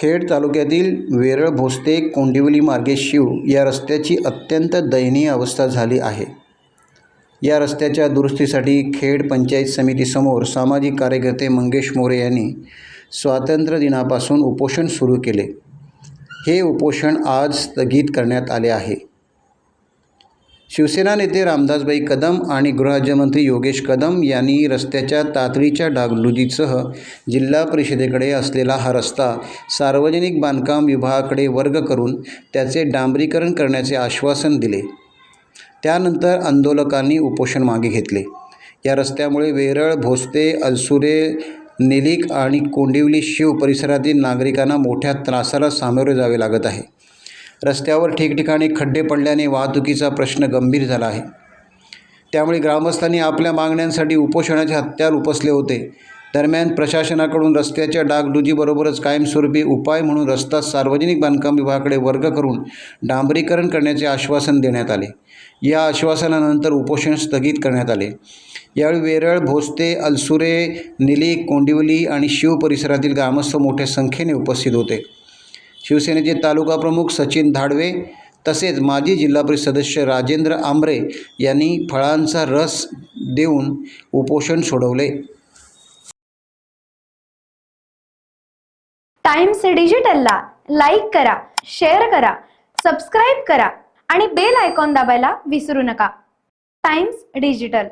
खेड तालुक्यातील वेरळ भोसते कोंडिवली मार्गे शिव या रस्त्याची अत्यंत दयनीय अवस्था झाली आहे। या रस्त्याच्या दुरुस्तीसाठी खेड पंचायत समितीसमोर सामाजिक कार्यकर्ते मंगेश मोरे यांनी स्वातंत्र्य दिनापासून उपोषण सुरू केले। हे उपोषण आज स्थगित करण्यात आले आहे। शिवसेना नेते रामदासभाई कदम आणि गृहराज्यमंत्री योगेश कदम यांनी रस्त्याच्या तातडीच्या डागडुजीसह जिल्हा परिषदेकडे असलेला हा रस्ता सार्वजनिक बांधकाम विभागाकडे वर्ग करून त्याचे डांबरीकरण करण्याचे आश्वासन दिले। त्यानंतर आंदोलकांनी उपोषण मागे घेतले। या रस्त्यामुळे वेरळ भोसते अलसुरे निलिक आणि कोंडिवली शिव परिसरातील नागरिकांना मोठ्या त्रासाला सामोरे जावे लागत आहे। रस्त्यावर ठिकठिकाणी खड्डे पडल्याने वाहतुकीचा प्रश्न गंभीर झाला आहे। त्यामुळे ग्रामस्थांनी आपल्या मागण्यांसाठी उपोषणाचे हत्यार उपसले होते। दरम्यान प्रशासनाकडून रस्त्याच्या डागडुजीबरोबरच कायमस्वरूपी उपाय म्हणून रस्ता सार्वजनिक बांधकाम विभागाकडे वर्ग करून डांबरीकरण करण्याचे आश्वासन देण्यात आले। या आश्वासनानंतर उपोषण स्थगित करण्यात आले। यावेळी वेरळ भोसते अलसुरे निलिक कोंडिवली आणि शिव परिसरातील ग्रामस्थ मोठ्या संख्येने उपस्थित होते। शिवसेनेचे तालुका प्रमुख सचिन धाडवे तसेच माजी जिल्हा परिषद सदस्य राजेंद्र आंबरे यांनी फळांचा रस देऊन उपोषण सोडवले। टाइम्स डिजिटलला लाईक करा, शेअर करा, सबस्क्राइब करा आणि बेल आयकॉन दाबायला विसरू नका। Times digital.